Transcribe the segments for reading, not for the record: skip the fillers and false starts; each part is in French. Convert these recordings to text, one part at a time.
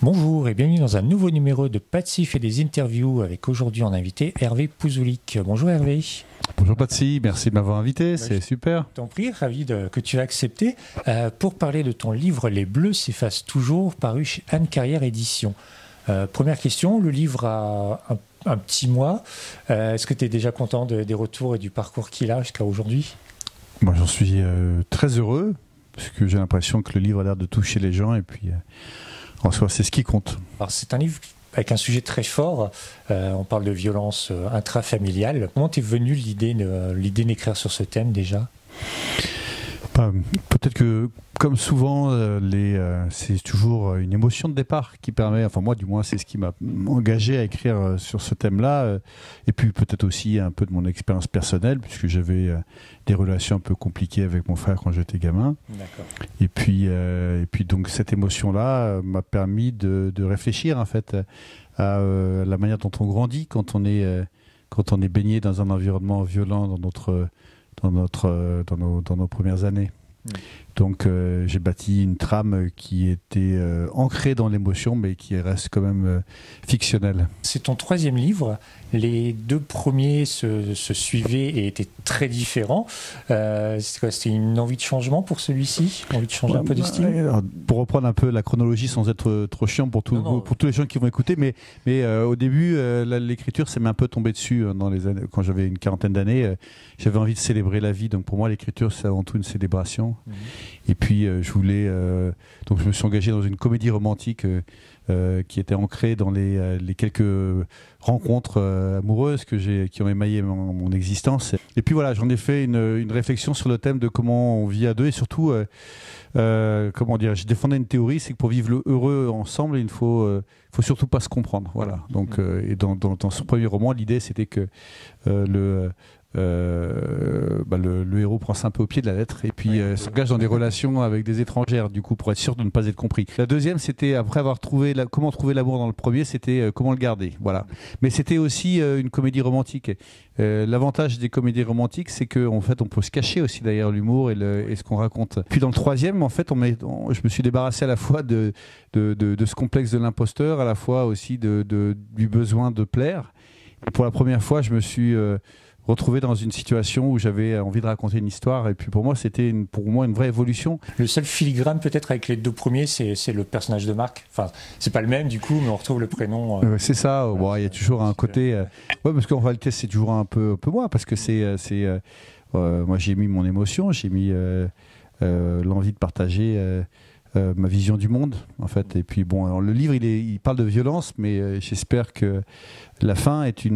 Bonjour et bienvenue dans un nouveau numéro de Patsy fait des interviews avec aujourd'hui en invité Hervé Pouzoulik. Bonjour Hervé. Bonjour Patsy, merci de m'avoir invité, c'est super. Je t'en prie, ravi que tu aies accepté pour parler de ton livre Les Bleus s'effacent toujours, paru chez Anne Carrière Éditions. Première question, le livre a un petit mois. Est-ce que tu es déjà content des retours et du parcours qu'il a jusqu'à aujourd'hui ? Moi j'en suis très heureux, parce que j'ai l'impression que le livre a l'air de toucher les gens et puis en soi c'est ce qui compte. Alors, c'est un livre avec un sujet très fort, on parle de violence intrafamiliale. Comment t'es venue l'idée d'écrire sur ce thème déjà ? Peut-être que, comme souvent, c'est toujours une émotion de départ qui permet, enfin moi du moins c'est ce qui m'a engagé à écrire sur ce thème-là, et puis peut-être aussi un peu de mon expérience personnelle, puisque j'avais des relations un peu compliquées avec mon frère quand j'étais gamin. D'accord. Et puis donc cette émotion-là m'a permis de réfléchir en fait à la manière dont on grandit quand on est baigné dans un environnement violent dans nos premières années. Donc j'ai bâti une trame qui était ancrée dans l'émotion mais qui reste quand même fictionnelle. C'est ton troisième livre. Les deux premiers se suivaient et étaient très différents. C'était une envie de changement pour celui-ci ? Envie de changer un peu de style ? Alors, pour reprendre un peu la chronologie sans être trop chiant pour tous les gens qui vont écouter, mais au début, l'écriture s'est un peu tombée dessus dans les années, quand j'avais une quarantaine d'années. J'avais envie de célébrer la vie, donc pour moi l'écriture c'est avant tout une célébration. Et puis je voulais, donc je me suis engagé dans une comédie romantique qui était ancrée dans les quelques rencontres amoureuses qui ont émaillé mon existence. Et puis voilà, j'en ai fait une réflexion sur le thème de comment on vit à deux et surtout, comment dire, je défendais une théorie, c'est que pour vivre heureux ensemble, il ne faut surtout pas se comprendre. Voilà. Donc, et dans ce premier roman, l'idée c'était que le héros prend ça un peu au pied de la lettre et puis s'engage dans des relations avec des étrangères du coup pour être sûr de ne pas être compris. La deuxième c'était après avoir trouvé comment trouver l'amour dans le premier, c'était comment le garder, voilà. Mais c'était aussi une comédie romantique. L'avantage des comédies romantiques c'est qu'en fait on peut se cacher aussi derrière l'humour et ce qu'on raconte. Puis dans le troisième en fait je me suis débarrassé à la fois de ce complexe de l'imposteur, à la fois aussi du besoin de plaire. Et pour la première fois je me suis retrouvé dans une situation où j'avais envie de raconter une histoire et puis pour moi c'était une vraie évolution. Le seul filigrane peut-être avec les deux premiers c'est le personnage de Marc, enfin c'est pas le même du coup mais on retrouve le prénom. C'est ça, il y a toujours un côté parce qu'en réalité c'est toujours un peu moi parce que moi j'ai mis mon émotion, j'ai mis l'envie de partager ma vision du monde en fait. Et puis bon, alors, le livre il parle de violence mais j'espère que la fin est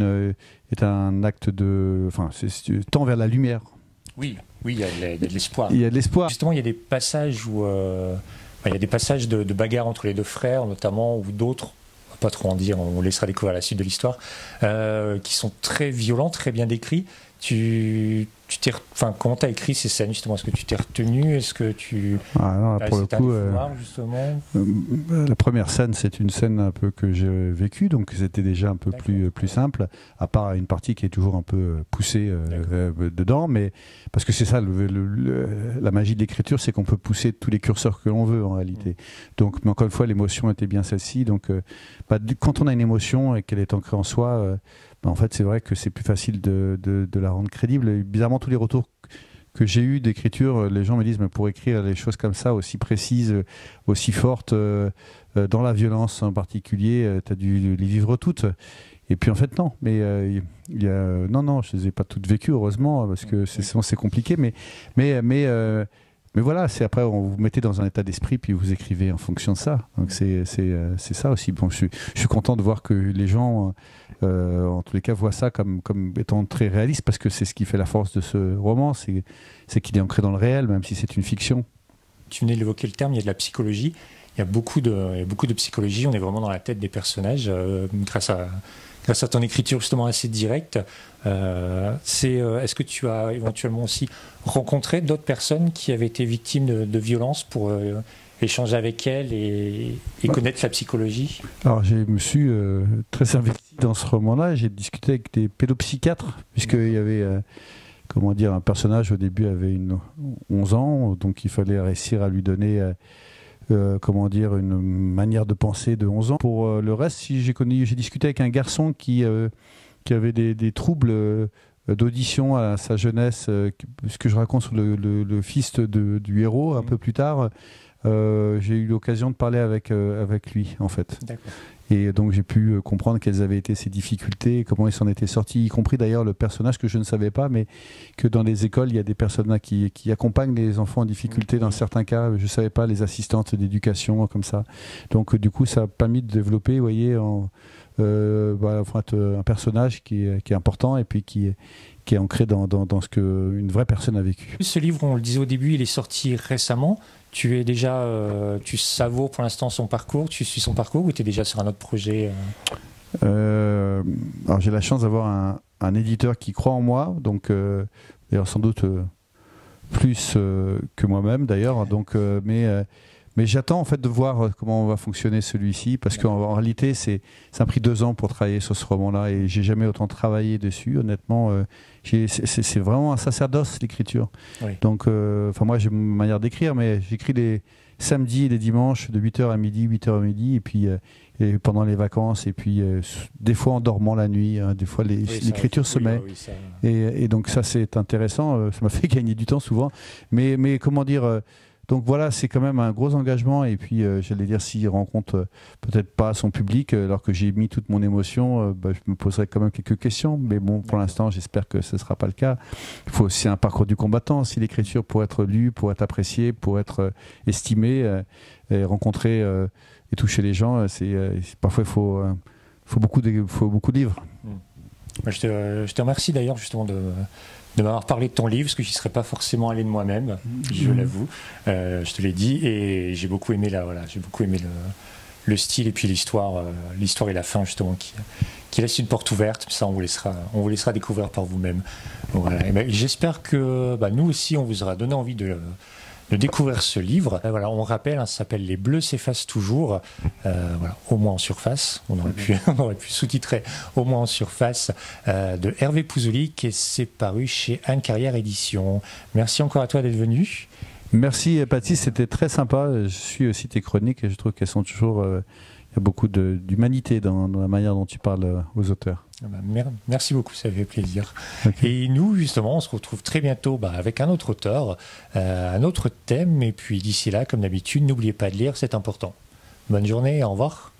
un acte tend vers la lumière. Oui, il y a de l'espoir. Il y a de l'espoir. Justement, il y a des passages où il y a des passages de bagarre entre les deux frères, notamment, ou d'autres, on va pas trop en dire, on laissera découvrir la suite de l'histoire, qui sont très violents, très bien décrits. Comment tu as écrit ces scènes justement ? Est-ce que tu t'es retenu ? Est-ce que tu pour le coup, justement la première scène, c'est une scène un peu que j'ai vécue, donc c'était déjà un peu plus simple, à part une partie qui est toujours un peu poussée dedans, mais parce que c'est ça, la magie de l'écriture, c'est qu'on peut pousser tous les curseurs que l'on veut en réalité. Donc, mais encore une fois, l'émotion était bien celle-ci. Donc, quand on a une émotion et qu'elle est ancrée en soi, en fait, c'est vrai que c'est plus facile de la rendre crédible. Et bizarrement, tous les retours que j'ai eus d'écriture, les gens me disent, mais pour écrire des choses comme ça, aussi précises, aussi fortes, dans la violence en particulier, tu as dû les vivre toutes. Et puis en fait, non. Mais non, je ne les ai pas toutes vécues, heureusement, parce que c'est compliqué. Mais voilà, c'est après, on vous mettez dans un état d'esprit, puis vous écrivez en fonction de ça. Donc c'est ça aussi. Bon, je suis content de voir que les gens, en tous les cas, voient ça comme étant très réaliste, parce que c'est ce qui fait la force de ce roman, c'est qu'il est ancré dans le réel, même si c'est une fiction. Tu venais d'évoquer le terme, il y a de la psychologie. Il y a beaucoup de psychologie. On est vraiment dans la tête des personnages grâce à ton écriture justement assez directe. Est-ce que tu as éventuellement aussi rencontré d'autres personnes qui avaient été victimes de violences pour échanger avec elles et connaître la psychologie ? Alors je me suis très investi dans ce roman-là. J'ai discuté avec des pédopsychiatres, puisqu'il y avait un personnage au début avait 11 ans, donc il fallait réussir à lui donner comment dire, une manière de penser de 11 ans. Pour le reste, si j'ai discuté avec un garçon qui avait des troubles d'audition à sa jeunesse, ce que je raconte sur le fils du héros un peu plus tard. J'ai eu l'occasion de parler avec lui, en fait. Et donc j'ai pu comprendre quelles avaient été ses difficultés, comment il s'en était sorti, y compris d'ailleurs le personnage que je ne savais pas, mais que dans les écoles, il y a des personnes qui accompagnent les enfants en difficulté dans certains cas. Je ne savais pas, les assistantes d'éducation, comme ça. Donc du coup, ça a permis de développer, vous voyez, un personnage qui est important et puis qui est ancré dans ce qu'une vraie personne a vécu. Ce livre, on le disait au début, il est sorti récemment. Tu es déjà, tu savoures pour l'instant son parcours, tu suis son parcours ou tu es déjà sur un autre projet Alors j'ai la chance d'avoir un éditeur qui croit en moi, donc d'ailleurs sans doute plus que moi-même d'ailleurs, donc mais j'attends en fait de voir comment va fonctionner celui-ci, parce qu'en réalité ça a pris 2 ans pour travailler sur ce roman-là et j'ai jamais autant travaillé dessus. Honnêtement, c'est vraiment un sacerdoce, l'écriture. Oui. Donc, moi j'ai une manière d'écrire, mais j'écris les samedis et les dimanches de 8h à midi, 8h à midi, et puis et pendant les vacances, et puis des fois en dormant la nuit, hein, des fois l'écriture se met. Oui, et donc ça c'est intéressant, ça m'a fait gagner du temps souvent. Mais comment dire donc voilà, c'est quand même un gros engagement et puis j'allais dire, s'il rencontre peut-être pas son public, alors que j'ai mis toute mon émotion, je me poserai quand même quelques questions, mais bon, pour l'instant j'espère que ce ne sera pas le cas. Il faut aussi un parcours du combattant, si l'écriture pour être lue, pour être appréciée, pour être estimée, et rencontrer et toucher les gens, parfois il faut beaucoup de livres. Je te remercie d'ailleurs justement de m'avoir parlé de ton livre, parce que je n'y serais pas forcément allé de moi-même, je l'avoue. Je te l'ai dit, et j'ai beaucoup aimé le style et puis l'histoire et la fin justement qui laisse une porte ouverte. Ça, on vous laissera découvrir par vous-même. Voilà. J'espère que nous aussi, on vous aura donné envie de découvrir ce livre. Voilà, on rappelle, ça s'appelle Les Bleus s'effacent toujours, au moins en surface. On aurait pu sous-titrer au moins en surface, de Hervé Pouzoulic, et c'est paru chez Anne Carrière Édition. Merci encore à toi d'être venu. Merci Paty, c'était très sympa. Je suis aussi tes chroniques et je trouve qu'elles sont toujours... il y a beaucoup d'humanité dans la manière dont tu parles aux auteurs. Merci beaucoup, ça fait plaisir. Okay. Et nous, justement, on se retrouve très bientôt avec un autre auteur, un autre thème. Et puis d'ici là, comme d'habitude, n'oubliez pas de lire, c'est important. Bonne journée, au revoir.